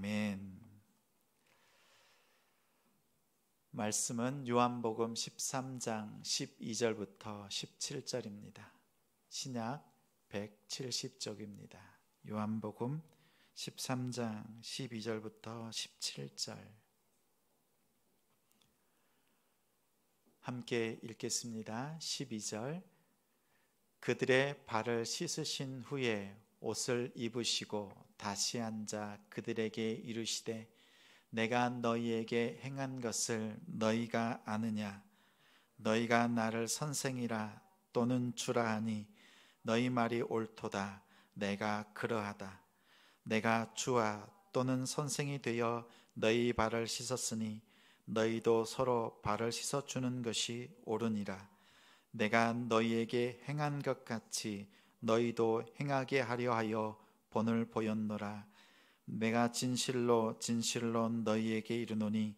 아멘. 말씀은 요한복음 13장 12절부터 17절입니다. 신약 170쪽입니다. 요한복음 13장 12절부터 17절 함께 읽겠습니다. 12절 그들의 발을 씻으신 후에 옷을 입으시고 다시 앉아 그들에게 이르시되 내가 너희에게 행한 것을 너희가 아느냐? 너희가 나를 선생이라 또는 주라 하니 너희 말이 옳도다. 내가 그러하다. 내가 주와 또는 선생이 되어 너희 발을 씻었으니 너희도 서로 발을 씻어주는 것이 옳으니라. 내가 너희에게 행한 것 같이 너희도 행하게 하려 하여 본을 보였노라. 내가 진실로 진실로 너희에게 이르노니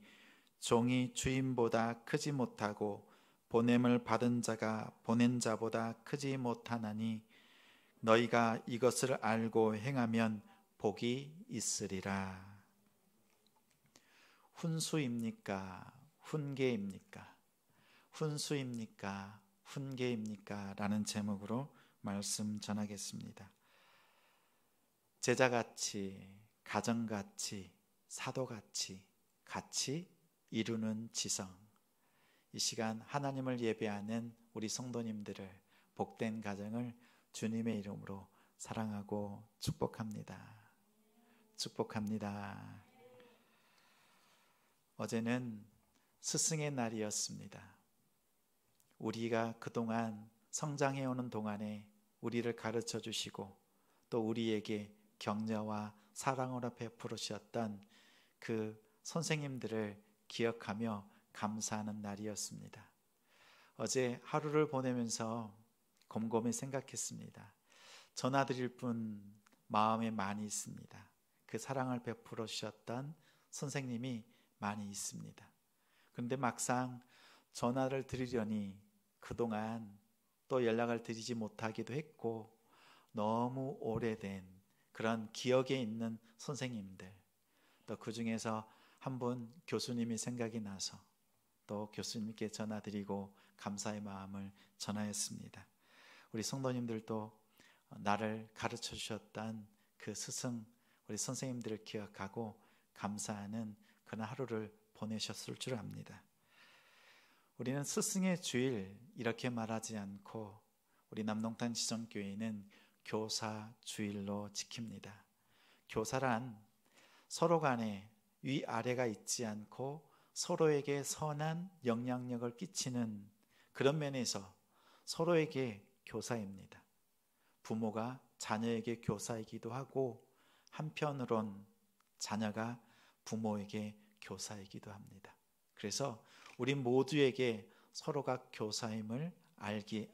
종이 주인보다 크지 못하고 보냄을 받은 자가 보낸 자보다 크지 못하나니 너희가 이것을 알고 행하면 복이 있으리라. 훈수입니까? 훈계입니까? 훈수입니까? 훈계입니까? 라는 제목으로 말씀 전하겠습니다. 제자같이, 가정같이, 사도같이 같이 이루는 지성. 이 시간 하나님을 예배하는 우리 성도님들을 복된 가정을 주님의 이름으로 사랑하고 축복합니다. 축복합니다. 어제는 스승의 날이었습니다. 우리가 그동안 성장해오는 동안에 우리를 가르쳐 주시고 또 우리에게 격려와 사랑으로 베풀으셨던 그 선생님들을 기억하며 감사하는 날이었습니다. 어제 하루를 보내면서 곰곰이 생각했습니다. 전화드릴 분 마음에 많이 있습니다. 그 사랑을 베풀어 주셨던 선생님이 많이 있습니다. 그런데 막상 전화를 드리려니 그동안 또 연락을 드리지 못하기도 했고 너무 오래된 그런 기억에 있는 선생님들, 또 그 중에서 한 분 교수님이 생각이 나서 또 교수님께 전화드리고 감사의 마음을 전하였습니다. 우리 성도님들도 나를 가르쳐 주셨던 그 스승, 우리 선생님들을 기억하고 감사하는 그런 하루를 보내셨을 줄 압니다. 우리는 스승의 주일 이렇게 말하지 않고 우리 남동탄 지정교회는 교사 주일로 지킵니다. 교사란 서로 간에 위아래가 있지 않고 서로에게 선한 영향력을 끼치는 그런 면에서 서로에게 교사입니다. 부모가 자녀에게 교사이기도 하고 한편으론 자녀가 부모에게 교사이기도 합니다. 그래서 우리 모두에게 서로가 교사임을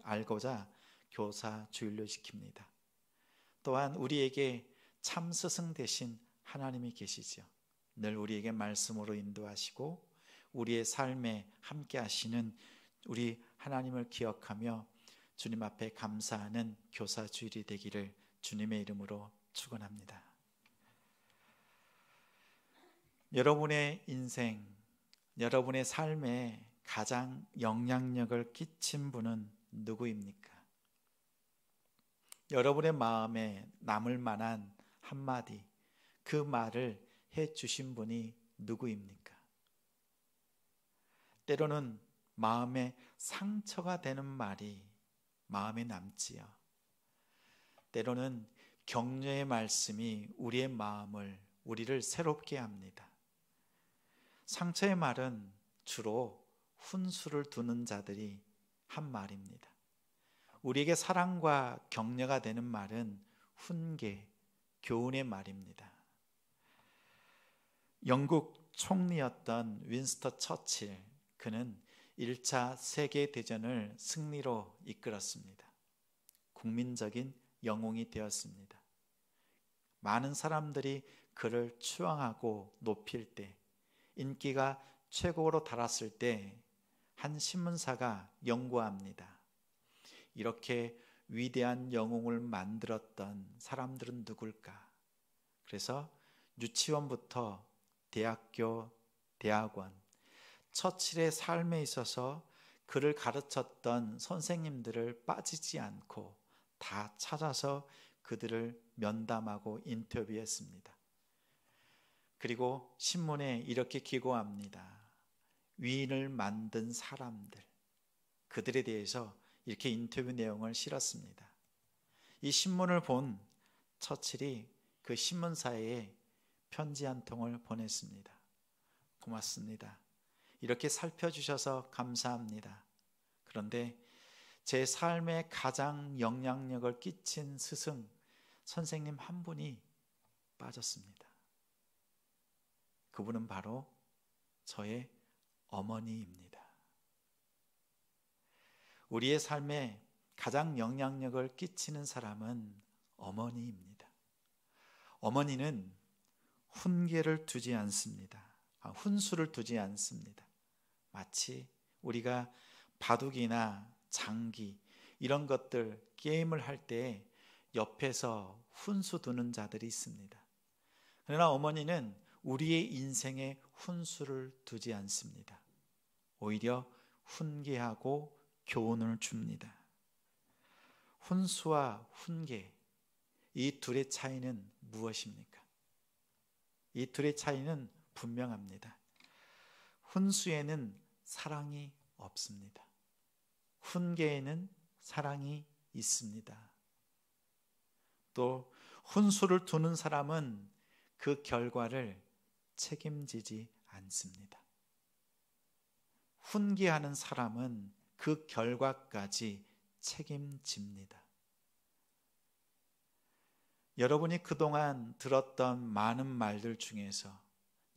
알고자 교사 주일로 지킵니다. 또한 우리에게 참 스승 되신 하나님이 계시죠. 늘 우리에게 말씀으로 인도하시고 우리의 삶에 함께 하시는 우리 하나님을 기억하며 주님 앞에 감사하는 교사 주일이 되기를 주님의 이름으로 축원합니다. 여러분의 인생, 여러분의 삶에 가장 영향력을 끼친 분은 누구입니까? 여러분의 마음에 남을 만한 한마디, 그 말을 해주신 분이 누구입니까? 때로는 마음에 상처가 되는 말이 마음에 남지요. 때로는 격려의 말씀이 우리의 마음을, 우리를 새롭게 합니다. 상처의 말은 주로 훈수를 두는 자들이 한 말입니다. 우리에게 사랑과 격려가 되는 말은 훈계, 교훈의 말입니다. 영국 총리였던 윈스턴 처칠, 그는 1차 세계대전을 승리로 이끌었습니다. 국민적인 영웅이 되었습니다. 많은 사람들이 그를 추앙하고 높일 때, 인기가 최고로 달았을 때 한 신문사가 연구합니다. 이렇게 위대한 영웅을 만들었던 사람들은 누굴까? 그래서 유치원부터 대학교, 대학원, 처칠의 삶에 있어서 그를 가르쳤던 선생님들을 빠지지 않고 다 찾아서 그들을 면담하고 인터뷰했습니다. 그리고 신문에 이렇게 기고합니다. 위인을 만든 사람들, 그들에 대해서 이렇게 인터뷰 내용을 실었습니다. 이 신문을 본 처칠이 그 신문사에 편지 한 통을 보냈습니다. 고맙습니다. 이렇게 살펴주셔서 감사합니다. 그런데 제 삶에 가장 영향력을 끼친 스승, 선생님 한 분이 빠졌습니다. 그분은 바로 저의 어머니입니다. 우리의 삶에 가장 영향력을 끼치는 사람은 어머니입니다. 어머니는 훈계를 두지 않습니다. 훈수를 두지 않습니다. 마치 우리가 바둑이나 장기 이런 것들 게임을 할 때 옆에서 훈수 두는 자들이 있습니다. 그러나 어머니는 우리의 인생에 훈수를 두지 않습니다. 오히려 훈계하고 교훈을 줍니다. 훈수와 훈계, 이 둘의 차이는 무엇입니까? 이 둘의 차이는 분명합니다. 훈수에는 사랑이 없습니다. 훈계에는 사랑이 있습니다. 또 훈수를 두는 사람은 그 결과를 책임지지 않습니다. 훈계하는 사람은 그 결과까지 책임집니다. 여러분이 그동안 들었던 많은 말들 중에서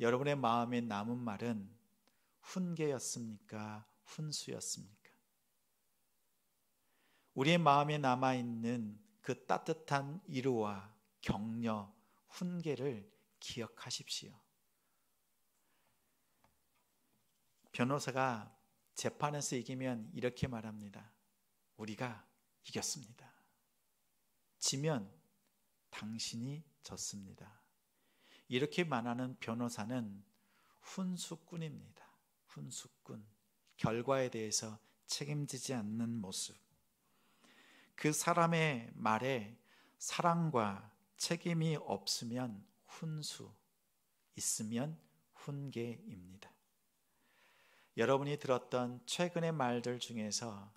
여러분의 마음에 남은 말은 훈계였습니까? 훈수였습니까? 우리의 마음에 남아있는 그 따뜻한 위로와 격려, 훈계를 기억하십시오. 변호사가 재판에서 이기면 이렇게 말합니다. 우리가 이겼습니다. 지면 당신이 졌습니다. 이렇게 말하는 변호사는 훈수꾼입니다. 훈수꾼. 결과에 대해서 책임지지 않는 모습. 그 사람의 말에 사랑과 책임이 없으면 훈수, 있으면 훈계입니다. 여러분이 들었던 최근의 말들 중에서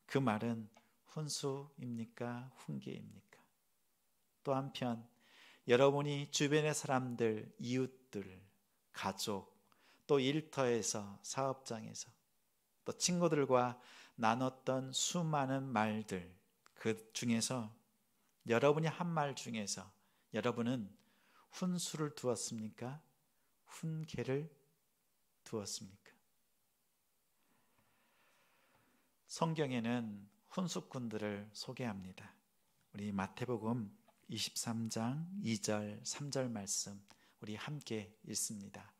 그 말은 훈수입니까? 훈계입니까? 또 한편 여러분이 주변의 사람들, 이웃들, 가족, 또 일터에서, 사업장에서, 또 친구들과 나눴던 수많은 말들, 그 중에서 여러분이 한 말 중에서 여러분은 훈수를 두었습니까? 훈계를 두었습니까? 성경에는 훈수꾼들을 소개합니다. 우리 마태복음 23장 2절 3절 말씀 우리 함께 읽습니다.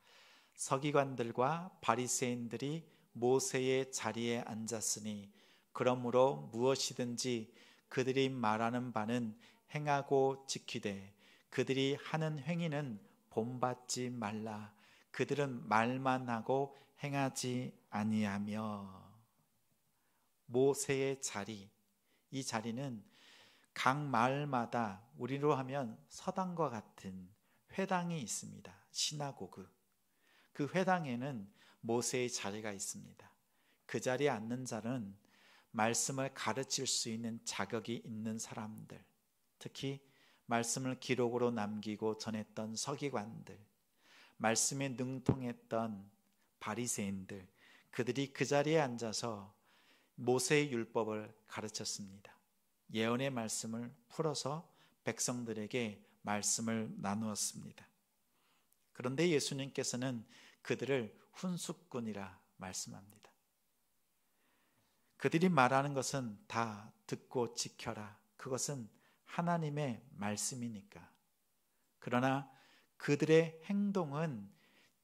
서기관들과 바리새인들이 모세의 자리에 앉았으니 그러므로 무엇이든지 그들이 말하는 바는 행하고 지키되 그들이 하는 행위는 본받지 말라. 그들은 말만 하고 행하지 아니하며. 모세의 자리, 이 자리는 각 마을마다 우리로 하면 서당과 같은 회당이 있습니다. 시나고그. 그 회당에는 모세의 자리가 있습니다. 그 자리에 앉는 자는 말씀을 가르칠 수 있는 자격이 있는 사람들, 특히 말씀을 기록으로 남기고 전했던 서기관들, 말씀에 능통했던 바리새인들, 그들이 그 자리에 앉아서 모세의 율법을 가르쳤습니다. 예언의 말씀을 풀어서 백성들에게 말씀을 나누었습니다. 그런데 예수님께서는 그들을 훈수꾼이라 말씀합니다. 그들이 말하는 것은 다 듣고 지켜라. 그것은 하나님의 말씀이니까. 그러나 그들의 행동은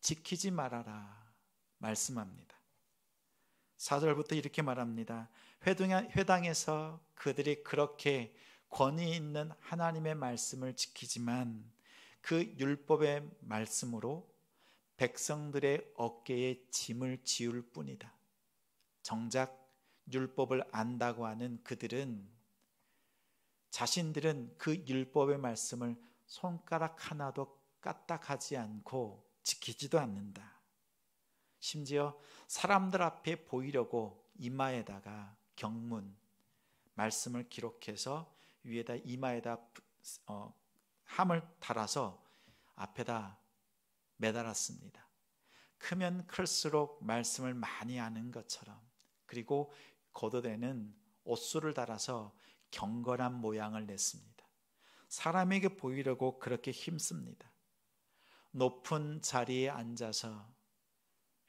지키지 말아라 말씀합니다. 4절부터 이렇게 말합니다. 회당에서 그들이 그렇게 권위 있는 하나님의 말씀을 지키지만 그 율법의 말씀으로 백성들의 어깨에 짐을 지울 뿐이다. 정작 율법을 안다고 하는 그들은 자신들은 그 율법의 말씀을 손가락 하나도 까딱하지 않고 지키지도 않는다. 심지어 사람들 앞에 보이려고 이마에다가 경문 말씀을 기록해서 위에다 이마에다 함을 달아서 앞에다 매달았습니다. 크면 클수록 말씀을 많이 아는 것처럼, 그리고 겉옷에는 옷수를 달아서 경건한 모양을 냈습니다. 사람에게 보이려고 그렇게 힘씁니다. 높은 자리에 앉아서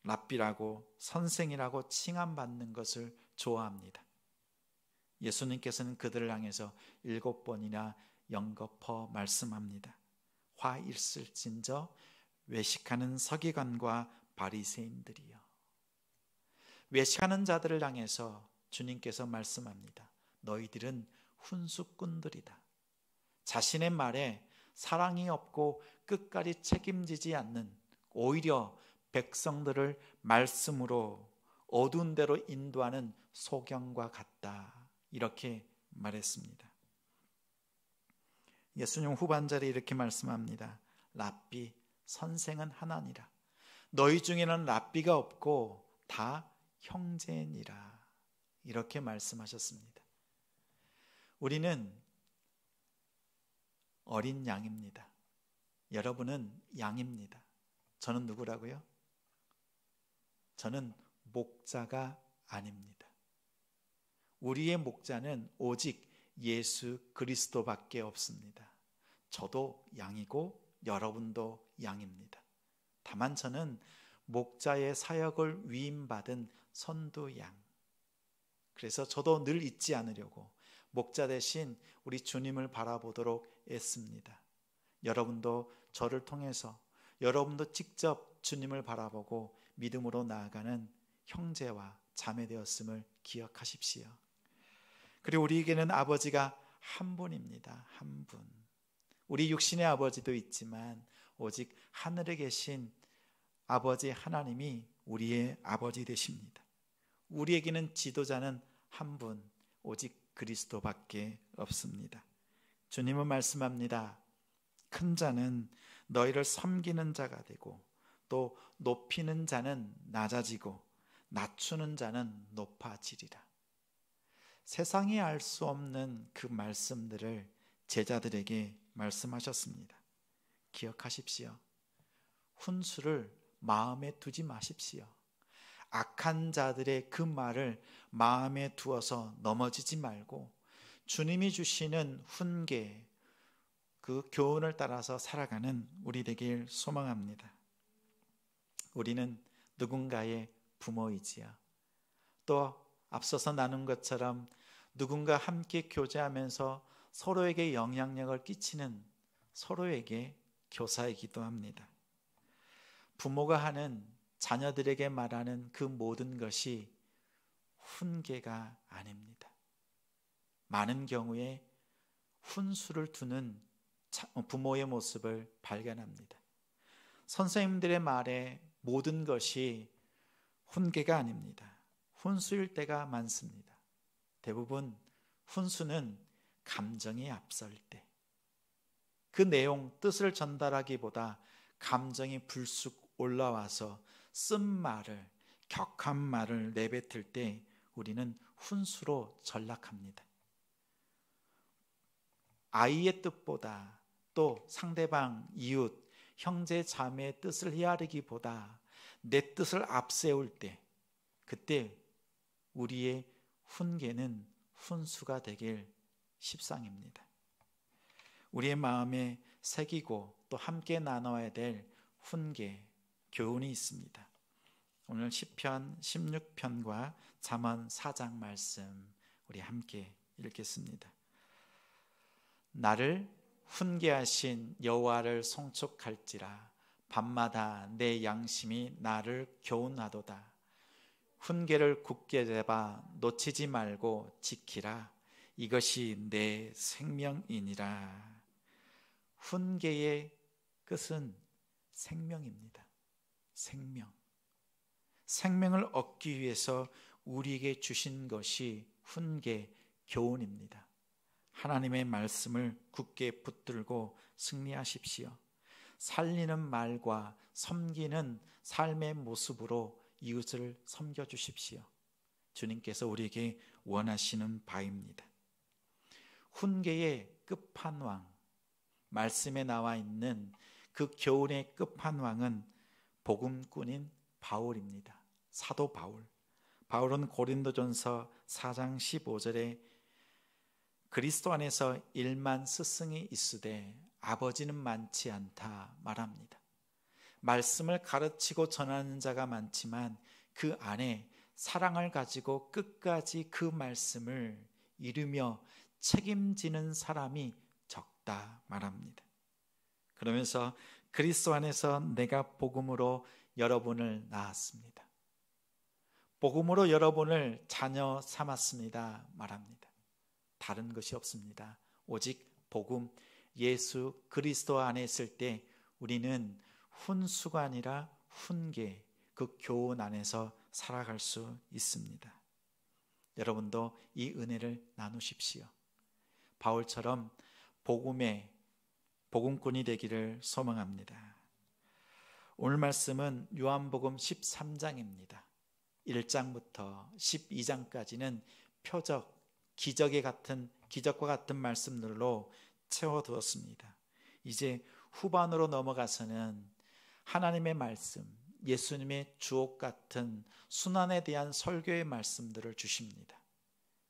랍비라고 선생이라고 칭함받는 것을 좋아합니다. 예수님께서는 그들을 향해서 7번이나 연거푸 말씀합니다. 화 있을진저 외식하는 서기관과 바리새인들이여. 외식하는 자들을 향해서 주님께서 말씀합니다. 너희들은 훈수꾼들이다. 자신의 말에 사랑이 없고 끝까지 책임지지 않는, 오히려 백성들을 말씀으로 어두운 데로 인도하는 소경과 같다, 이렇게 말했습니다. 예수님 후반절에 이렇게 말씀합니다. 랍비, 선생은 하나니라. 너희 중에는 랍비가 없고 다 형제니라, 이렇게 말씀하셨습니다. 우리는 어린 양입니다. 여러분은 양입니다. 저는 누구라고요? 저는 목자가 아닙니다. 우리의 목자는 오직 예수 그리스도밖에 없습니다. 저도 양이고 여러분도 양입니다. 다만 저는 목자의 사역을 위임받은 선두양. 그래서 저도 늘 잊지 않으려고 목자 대신 우리 주님을 바라보도록 애씁니다. 여러분도 저를 통해서, 여러분도 직접 주님을 바라보고 믿음으로 나아가는 형제와 자매 되었음을 기억하십시오. 그리고 우리에게는 아버지가 한 분입니다. 한 분. 우리 육신의 아버지도 있지만 오직 하늘에 계신 아버지 하나님이 우리의 아버지 되십니다. 우리에게는 지도자는 한 분, 오직 그리스도밖에 없습니다. 주님은 말씀합니다. 큰 자는 너희를 섬기는 자가 되고, 또 높이는 자는 낮아지고 낮추는 자는 높아지리라. 세상이 알 수 없는 그 말씀들을 제자들에게 말씀하셨습니다. 기억하십시오. 훈수를 마음에 두지 마십시오. 악한 자들의 그 말을 마음에 두어서 넘어지지 말고 주님이 주시는 훈계, 그 교훈을 따라서 살아가는 우리 되길 소망합니다. 우리는 누군가의 부모이지요. 또 앞서서 나눈 것처럼 누군가 함께 교제하면서 서로에게 영향력을 끼치는 서로에게 교사이기도 합니다. 부모가 하는 자녀들에게 말하는 그 모든 것이 훈계가 아닙니다. 많은 경우에 훈수를 두는 부모의 모습을 발견합니다. 선생님들의 말에 모든 것이 훈계가 아닙니다. 훈수일 때가 많습니다. 대부분 훈수는 감정이 앞설 때, 그 내용, 뜻을 전달하기보다 감정이 불쑥 올라와서 쓴 말을, 격한 말을 내뱉을 때 우리는 훈수로 전락합니다. 아이의 뜻보다, 또 상대방, 이웃, 형제, 자매의 뜻을 헤아리기보다 내 뜻을 앞세울 때, 그때 우리의 훈계는 훈수가 되길 십상입니다. 우리의 마음에 새기고 또 함께 나눠야 될 훈계, 교훈이 있습니다. 오늘 시편 16편과 잠언 4장 말씀 우리 함께 읽겠습니다. 나를 훈계하신 여호와를 송축할지라. 밤마다 내 양심이 나를 교훈하도다. 훈계를 굳게 잡아 놓치지 말고 지키라. 이것이 내 생명이니라. 훈계의 그것은 생명입니다. 생명을 얻기 위해서 우리에게 주신 것이 훈계, 교훈입니다. 하나님의 말씀을 굳게 붙들고 승리하십시오. 살리는 말과 섬기는 삶의 모습으로 이웃을 섬겨주십시오. 주님께서 우리에게 원하시는 바입니다. 훈계의 끝판왕, 말씀에 나와 있는 그 교훈의 끝판왕은 복음꾼인 바울입니다. 사도 바울. 바울은 고린도전서 4장 15절에 그리스도 안에서 1만 스승이 있으되 아버지는 많지 않다 말합니다. 말씀을 가르치고 전하는 자가 많지만 그 안에 사랑을 가지고 끝까지 그 말씀을 이루며 책임지는 사람이 적다 말합니다. 그러면서 그리스도 안에서 내가 복음으로 여러분을 낳았습니다. 복음으로 여러분을 자녀 삼았습니다 말합니다. 다른 것이 없습니다. 오직 복음, 예수 그리스도 안에 있을 때 우리는 훈수가 아니라 훈계, 그 교훈 안에서 살아갈 수 있습니다. 여러분도 이 은혜를 나누십시오. 바울처럼 복음꾼이 되기를 소망합니다. 오늘 말씀은 요한복음 13장입니다. 1장부터 12장까지는 표적, 기적과 같은 말씀들로 채워두었습니다. 이제 후반으로 넘어가서는 하나님의 말씀, 예수님의 주옥 같은 순환에 대한 설교의 말씀들을 주십니다.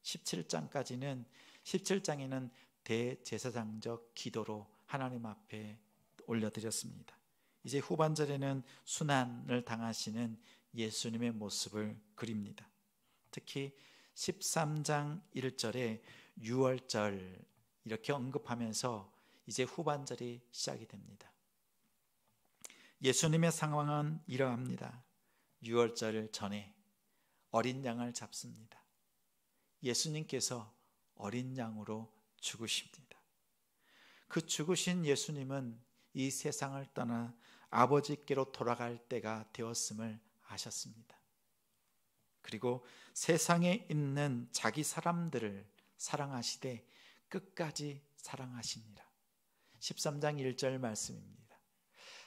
17장에는 대제사장적 기도로 하나님 앞에 올려드렸습니다. 이제 후반절에는 순환을 당하시는 예수님의 모습을 그립니다. 특히 13장 1절에 6월절 이렇게 언급하면서 이제 후반절이 시작이 됩니다. 예수님의 상황은 이러합니다. 6월절 전에 어린 양을 잡습니다. 예수님께서 어린 양으로 죽으십니다. 그 죽으신 예수님은 이 세상을 떠나 아버지께로 돌아갈 때가 되었음을 아셨습니다. 그리고 세상에 있는 자기 사람들을 사랑하시되 끝까지 사랑하시니라. 13장 1절 말씀입니다.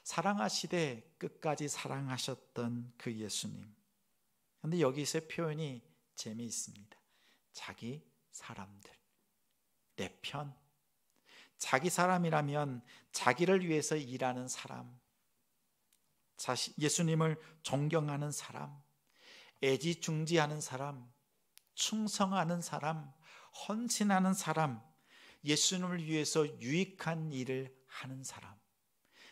사랑하시되 끝까지 사랑하셨던 그 예수님. 그런데 여기서의 표현이 재미있습니다. 자기 사람들, 내 편. 자기 사람이라면 자기를 위해서 일하는 사람, 예수님을 존경하는 사람, 애지중지하는 사람, 충성하는 사람, 헌신하는 사람, 예수님을 위해서 유익한 일을 하는 사람,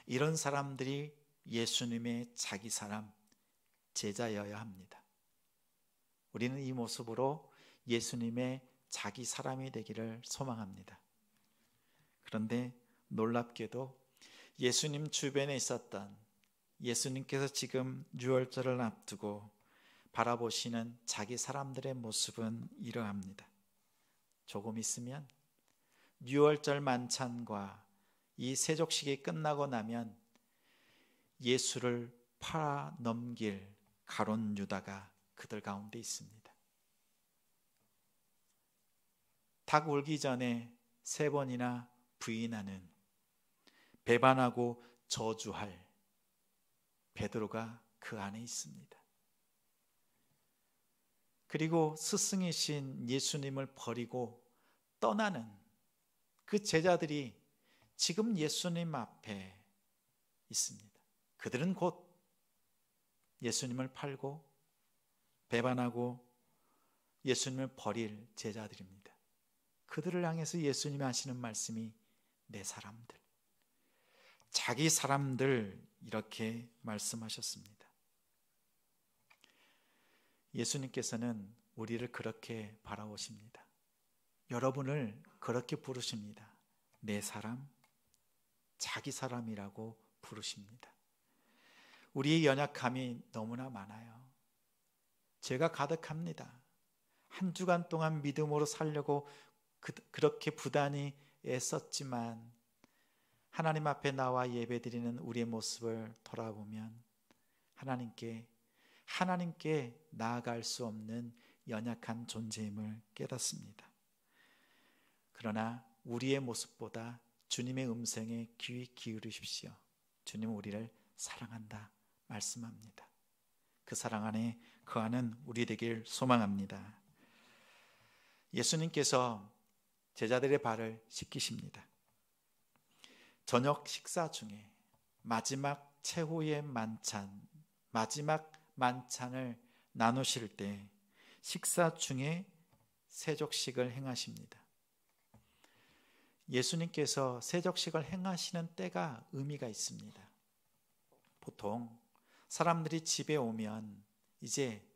이런 사람들이 예수님의 자기 사람, 제자여야 합니다. 우리는 이 모습으로 예수님의 자기 사람이 되기를 소망합니다. 그런데 놀랍게도 예수님 주변에 있었던, 예수님께서 지금 유월절을 앞두고 바라보시는 자기 사람들의 모습은 이러합니다. 조금 있으면 유월절 만찬과 이 세족식이 끝나고 나면 예수를 팔아 넘길 가룟 유다가 그들 가운데 있습니다. 닭 울기 전에 3번이나 부인하는, 배반하고 저주할 베드로가 그 안에 있습니다. 그리고 스승이신 예수님을 버리고 떠나는 그 제자들이 지금 예수님 앞에 있습니다. 그들은 곧 예수님을 팔고 배반하고 예수님을 버릴 제자들입니다. 그들을 향해서 예수님이 하시는 말씀이 내 사람들, 자기 사람들, 이렇게 말씀하셨습니다. 예수님께서는 우리를 그렇게 바라보십니다. 여러분을 그렇게 부르십니다. 내 사람, 자기 사람이라고 부르십니다. 우리의 연약함이 너무나 많아요. 죄가 가득합니다. 한 주간 동안 믿음으로 살려고 그렇게 부단히 애썼지만 하나님 앞에 나와 예배드리는 우리의 모습을 돌아보면 하나님께 나아갈 수 없는 연약한 존재임을 깨닫습니다. 그러나 우리의 모습보다 주님의 음성에 귀 기울이십시오. 주님은 우리를 사랑한다 말씀합니다. 그 사랑 안에 거하는 우리 되길 소망합니다. 예수님께서 제자들의 발을 씻기십니다. 저녁 식사 중에 마지막 최후의 마지막 만찬을 나누실 때 식사 중에 세족식을 행하십니다. 예수님께서 세족식을 행하시는 때가 의미가 있습니다. 보통 사람들이 집에 오면 이제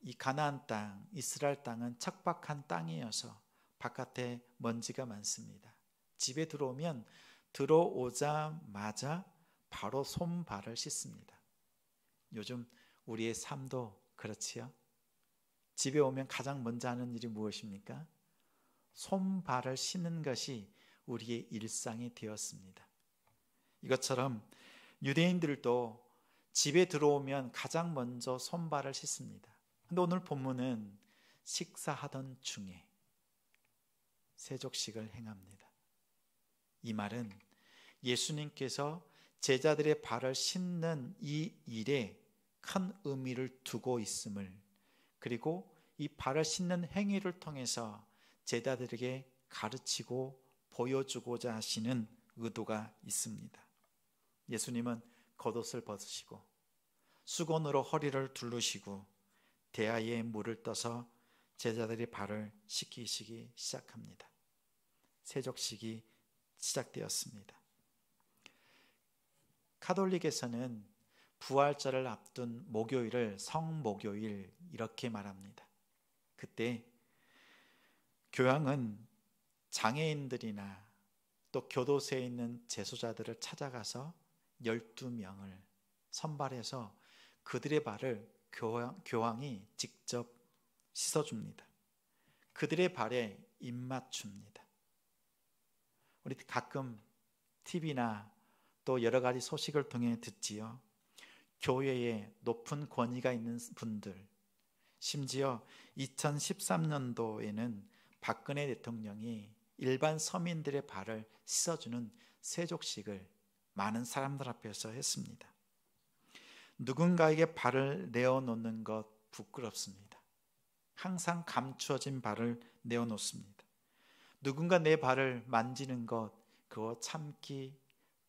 이 가나안 땅, 이스라엘 땅은 척박한 땅이어서 바깥에 먼지가 많습니다. 집에 들어오자마자 바로 손발을 씻습니다. 요즘 우리의 삶도 그렇지요? 집에 오면 가장 먼저 하는 일이 무엇입니까? 손발을 씻는 것이 우리의 일상이 되었습니다. 이것처럼 유대인들도 집에 들어오면 가장 먼저 손발을 씻습니다. 근데 오늘 본문은 식사하던 중에 세족식을 행합니다. 이 말은 예수님께서 제자들의 발을 씻는 이 일에 큰 의미를 두고 있음을, 그리고 이 발을 씻는 행위를 통해서 제자들에게 가르치고 보여주고자 하시는 의도가 있습니다. 예수님은 겉옷을 벗으시고 수건으로 허리를 두르시고 대야에 물을 떠서 제자들의 발을 씻기시기 시작합니다. 세족식이 시작되었습니다. 가톨릭에서는 부활절을 앞둔 목요일을 성목요일 이렇게 말합니다. 그때 교황은 장애인들이나 또 교도소에 있는 재소자들을 찾아가서 12명을 선발해서 그들의 발을 교황이 직접 씻어줍니다. 그들의 발에 입맞춥니다. 우리 가끔 TV나 또 여러 가지 소식을 통해 듣지요. 교회에 높은 권위가 있는 분들, 심지어 2013년도에는 박근혜 대통령이 일반 서민들의 발을 씻어주는 세족식을 많은 사람들 앞에서 했습니다. 누군가에게 발을 내어놓는 것 부끄럽습니다. 항상 감추어진 발을 내어놓습니다. 누군가 내 발을 만지는 것, 그거 참기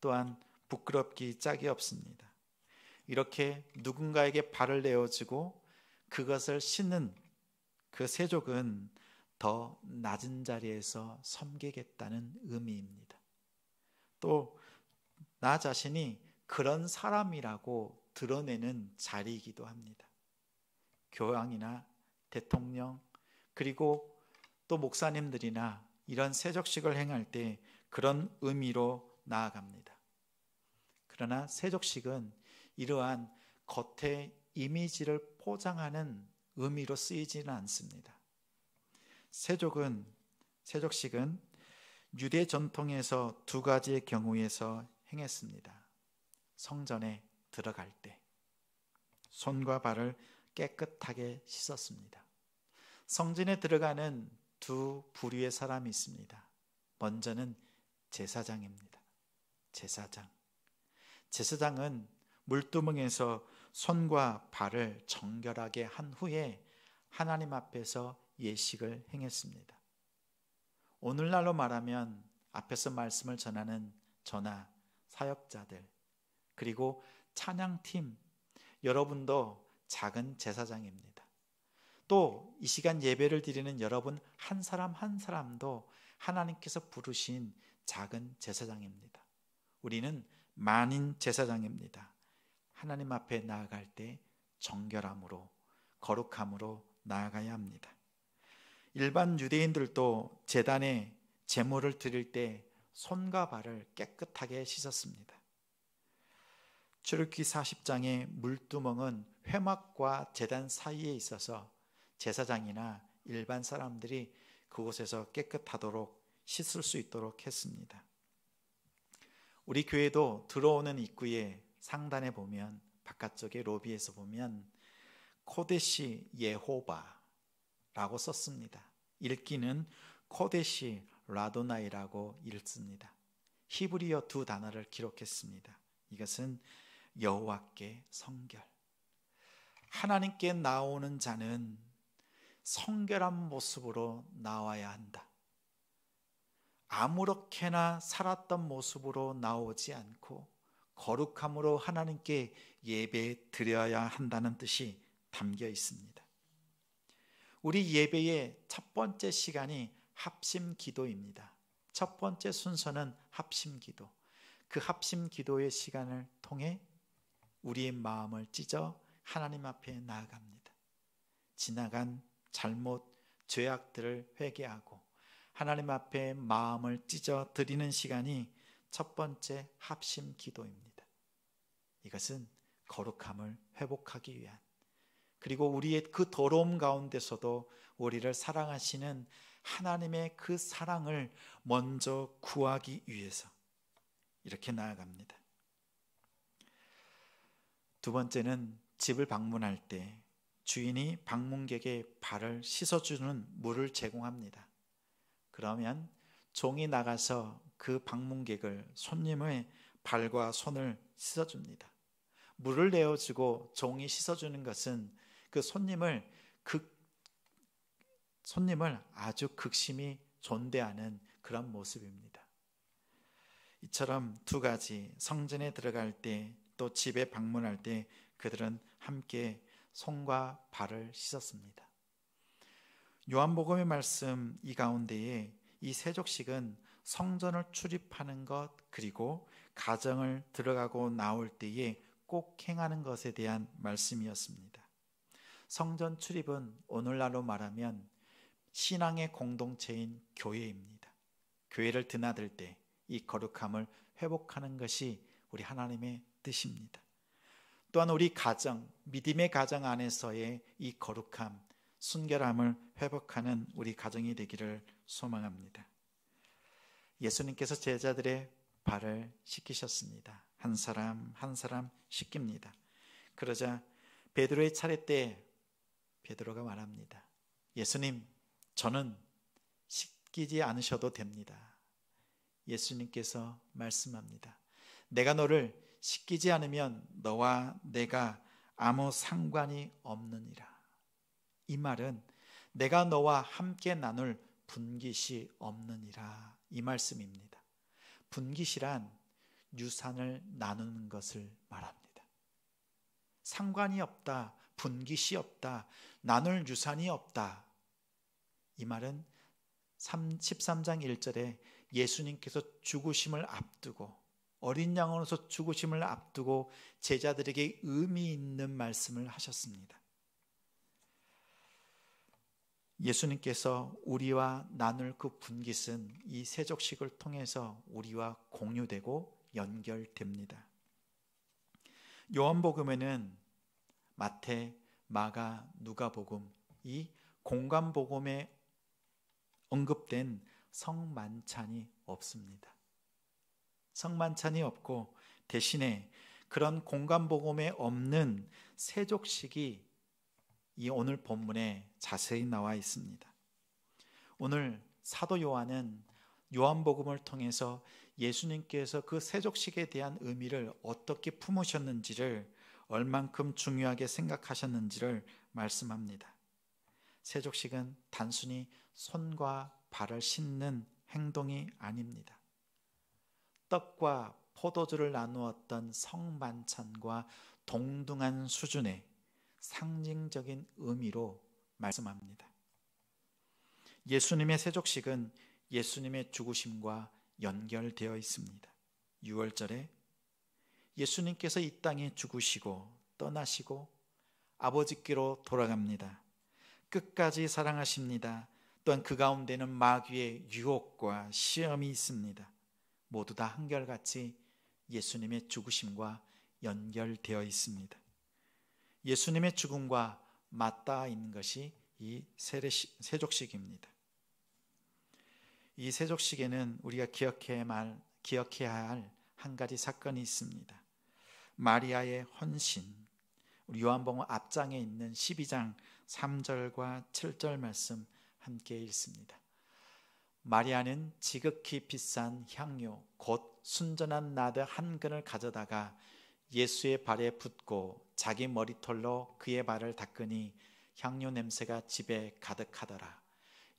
또한 부끄럽기 짝이 없습니다. 이렇게 누군가에게 발을 내어주고 그것을 씻는 그 세족은 더 낮은 자리에서 섬기겠다는 의미입니다. 또 나 자신이 그런 사람이라고 드러내는 자리이기도 합니다. 교황이나 대통령 그리고 또 목사님들이나 이런 세족식을 행할 때 그런 의미로 나아갑니다. 그러나 세족식은 이러한 겉의 이미지를 포장하는 의미로 쓰이지는 않습니다. 세족식은 유대 전통에서 두 가지의 경우에서 행했습니다. 성전에 들어갈 때 손과 발을 깨끗하게 씻었습니다. 성전에 들어가는 두 부류의 사람이 있습니다. 먼저는 제사장입니다. 제사장은 물두멍에서 손과 발을 정결하게 한 후에 하나님 앞에서 예식을 행했습니다. 오늘날로 말하면 앞에서 말씀을 전하는 전하, 사역자들, 그리고 찬양팀, 여러분도 작은 제사장입니다. 또 이 시간 예배를 드리는 여러분 한 사람 한 사람도 하나님께서 부르신 작은 제사장입니다. 우리는 만인 제사장입니다. 하나님 앞에 나아갈 때 정결함으로, 거룩함으로 나아가야 합니다. 일반 유대인들도 제단에 제물을 드릴 때 손과 발을 깨끗하게 씻었습니다. 출애굽기 40장의 물두멍은 회막과 제단 사이에 있어서 제사장이나 일반 사람들이 그곳에서 깨끗하도록 씻을 수 있도록 했습니다. 우리 교회도 들어오는 입구에 상단에 보면, 바깥쪽에 로비에서 보면 코데시 예호바라고 썼습니다. 읽기는 코데시 라도나이라고 읽습니다. 히브리어 두 단어를 기록했습니다. 이것은 여호와께 성결. 하나님께 나오는 자는 성결한 모습으로 나와야 한다. 아무렇게나 살았던 모습으로 나오지 않고 거룩함으로 하나님께 예배 드려야 한다는 뜻이 담겨 있습니다. 우리 예배의 첫 번째 시간이 합심 기도입니다. 첫 번째 순서는 합심 기도. 그 합심 기도의 시간을 통해 우리의 마음을 찢어 하나님 앞에 나아갑니다. 지나간 잘못, 죄악들을 회개하고 하나님 앞에 마음을 찢어 드리는 시간이 첫 번째 합심 기도입니다. 이것은 거룩함을 회복하기 위한, 그리고 우리의 그 더러움 가운데서도 우리를 사랑하시는 하나님의 그 사랑을 먼저 구하기 위해서 이렇게 나아갑니다. 두 번째는 집을 방문할 때 주인이 방문객의 발을 씻어주는 물을 제공합니다. 그러면 종이 나가서 그 방문객을, 손님의 발과 손을 씻어줍니다. 물을 내어주고 종이 씻어주는 것은 그 손님을 아주 극심히 존대하는 그런 모습입니다. 이처럼 두 가지, 성전에 들어갈 때 또 집에 방문할 때 그들은 함께 손과 발을 씻었습니다. 요한복음의 말씀 이 가운데에 이 세족식은 성전을 출입하는 것, 그리고 가정을 들어가고 나올 때에 꼭 행하는 것에 대한 말씀이었습니다. 성전 출입은 오늘날로 말하면 신앙의 공동체인 교회입니다. 교회를 드나들 때 이 거룩함을 회복하는 것이 우리 하나님의 뜻입니다. 또한 우리 가정, 믿음의 가정 안에서의 이 거룩함, 순결함을 회복하는 우리 가정이 되기를 소망합니다. 예수님께서 제자들의 발을 씻기셨습니다. 한 사람 한 사람 씻깁니다. 그러자 베드로의 차례 때 베드로가 말합니다. 예수님, 저는 씻기지 않으셔도 됩니다. 예수님께서 말씀합니다. 내가 너를 씻기지 않으면 너와 내가 아무 상관이 없느니라. 이 말은 내가 너와 함께 나눌 분깃이 없느니라, 이 말씀입니다. 분깃이란 유산을 나누는 것을 말합니다. 상관이 없다, 분깃이 없다, 나눌 유산이 없다. 이 말은 13장 1절에 예수님께서 죽으심을 앞두고, 어린 양으로서 죽으심을 앞두고 제자들에게 의미 있는 말씀을 하셨습니다. 예수님께서 우리와 나눌 그 분깃은 이 세족식을 통해서 우리와 공유되고 연결됩니다. 요한복음에는 마태, 마가, 누가복음, 이 공관복음에 언급된 성만찬이 없습니다. 성만찬이 없고 대신에 그런 공관복음에 없는 세족식이 이 오늘 본문에 자세히 나와 있습니다. 오늘 사도 요한은 요한복음을 통해서 예수님께서 그 세족식에 대한 의미를 어떻게 품으셨는지를, 얼만큼 중요하게 생각하셨는지를 말씀합니다. 세족식은 단순히 손과 발을 씻는 행동이 아닙니다. 떡과 포도주를 나누었던 성만찬과 동등한 수준의 상징적인 의미로 말씀합니다. 예수님의 세족식은 예수님의 죽으심과 연결되어 있습니다. 6월절에 예수님께서 이 땅에 죽으시고 떠나시고 아버지께로 돌아갑니다. 끝까지 사랑하십니다. 또한 그 가운데는 마귀의 유혹과 시험이 있습니다. 모두 다 한결같이 예수님의 죽으심과 연결되어 있습니다. 예수님의 죽음과 맞닿아 있는 것이 이 세족식입니다. 이 세족식에는 우리가 기억해야 할 한 가지 사건이 있습니다. 마리아의 헌신. 우리 요한복음 앞장에 있는 12장 3절과 7절 말씀 함께 읽습니다. 마리아는 지극히 비싼 향료 곧 순전한 나드 한 근을 가져다가 예수의 발에 붓고 자기 머리털로 그의 발을 닦으니 향료 냄새가 집에 가득하더라.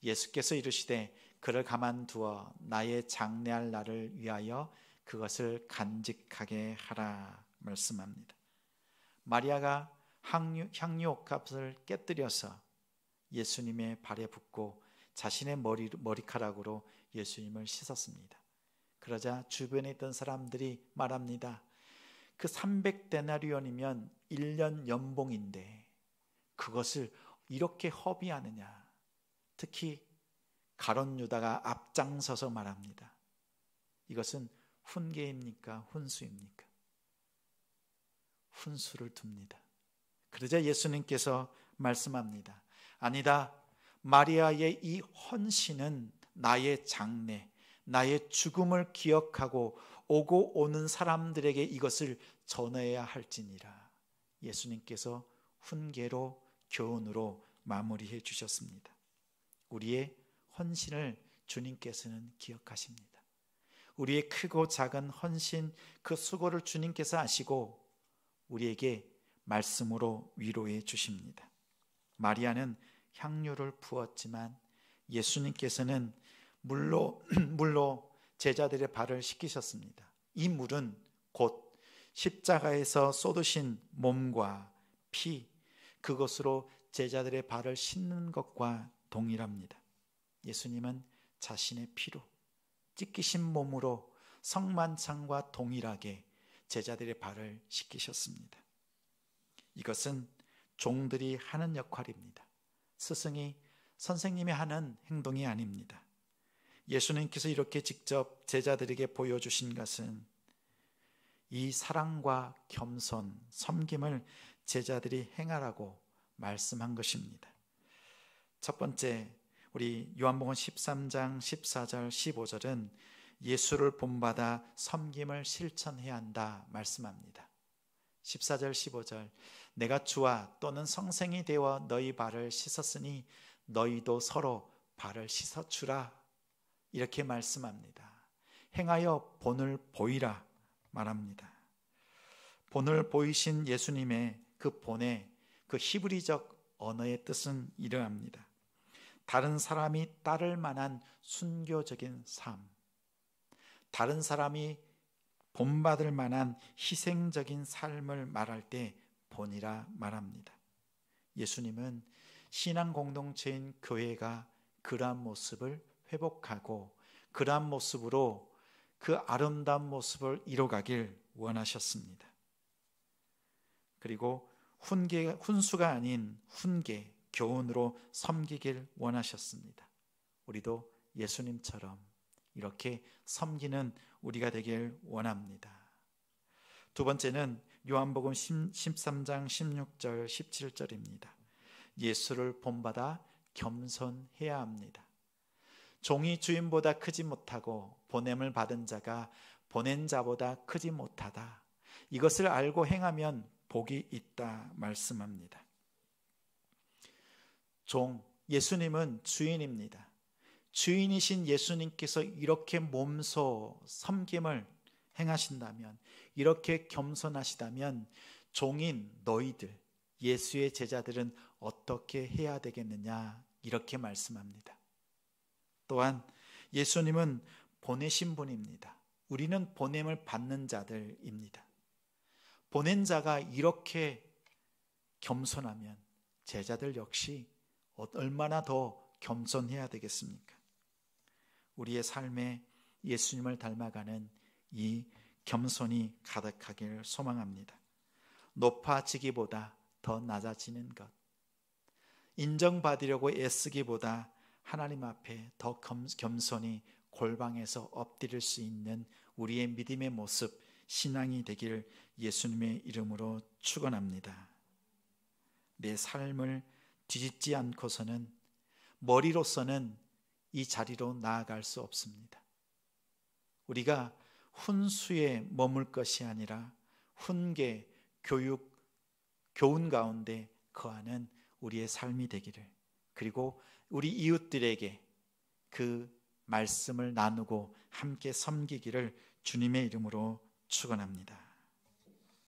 예수께서 이르시되 그를 가만두어 나의 장례할 날을 위하여 그것을 간직하게 하라 말씀합니다. 마리아가 향료 값을 깨뜨려서 예수님의 발에 붓고 자신의 머리카락으로 예수님을 씻었습니다. 그러자 주변에 있던 사람들이 말합니다. 그 300데나리온이면 1년 연봉인데 그것을 이렇게 허비하느냐. 특히 가룟 유다가 앞장서서 말합니다. 이것은 훈계입니까? 훈수입니까? 훈수를 둡니다. 그러자 예수님께서 말씀합니다. 아니다. 마리아의 이 헌신은 나의 장례, 나의 죽음을 기억하고 오고 오는 사람들에게 이것을 전해야 할지니라. 예수님께서 훈계로 교훈으로 마무리해 주셨습니다. 우리의 헌신을 주님께서는 기억하십니다. 우리의 크고 작은 헌신, 그 수고를 주님께서 아시고 우리에게 말씀으로 위로해 주십니다. 마리아는 향료를 부었지만 예수님께서는 물로 제자들의 발을 씻기셨습니다. 이 물은 곧 십자가에서 쏟으신 몸과 피, 그것으로 제자들의 발을 씻는 것과 동일합니다. 예수님은 자신의 피로 찢기신 몸으로 성만찬과 동일하게 제자들의 발을 씻기셨습니다. 이것은 종들이 하는 역할입니다. 스승이 선생님이 하는 행동이 아닙니다. 예수님께서 이렇게 직접 제자들에게 보여주신 것은 이 사랑과 겸손, 섬김을 제자들이 행하라고 말씀한 것입니다. 첫 번째, 우리 요한복음 13장 14절 15절은 예수를 본받아 섬김을 실천해야 한다 말씀합니다. 14절 15절 내가 주와 또는 성생이 되어 너희 발을 씻었으니 너희도 서로 발을 씻어주라 이렇게 말씀합니다. 행하여 본을 보이라 말합니다. 본을 보이신 예수님의 그 본의 그 히브리적 언어의 뜻은 이러합니다. 다른 사람이 따를 만한 순교적인 삶, 다른 사람이 본받을 만한 희생적인 삶을 말할 때 본이라 말합니다. 예수님은 신앙 공동체인 교회가 그러한 모습을 회복하고 그러한 모습으로 그 아름다운 모습을 이뤄가길 원하셨습니다. 그리고 훈수가 아닌 훈계, 교훈으로 섬기길 원하셨습니다. 우리도 예수님처럼 이렇게 섬기는 우리가 되길 원합니다. 두 번째는 요한복음 13장 16절 17절입니다. 예수를 본받아 겸손해야 합니다. 종이 주인보다 크지 못하고 보냄을 받은 자가 보낸 자보다 크지 못하다. 이것을 알고 행하면 복이 있다 말씀합니다. 예수님은 주인입니다. 주인이신 예수님께서 이렇게 몸소 섬김을 행하신다면, 이렇게 겸손하시다면 종인 너희들, 예수의 제자들은 어떻게 해야 되겠느냐 이렇게 말씀합니다. 또한 예수님은 보내신 분입니다. 우리는 보냄을 받는 자들입니다. 보낸 자가 이렇게 겸손하면 제자들 역시 얼마나 더 겸손해야 되겠습니까? 우리의 삶에 예수님을 닮아가는 이 겸손이 가득하길 소망합니다. 높아지기보다 더 낮아지는 것, 인정받으려고 애쓰기보다 하나님 앞에 더 겸손히 골방에서 엎드릴 수 있는 우리의 믿음의 모습, 신앙이 되길 예수님의 이름으로 축원합니다. 내 삶을 뒤집지 않고서는 머리로서는 이 자리로 나아갈 수 없습니다. 우리가 훈수에 머물 것이 아니라 훈계, 교육, 교훈 가운데 거하는 우리의 삶이 되기를, 그리고 우리 이웃들에게 그 말씀을 나누고 함께 섬기기를 주님의 이름으로 축원합니다.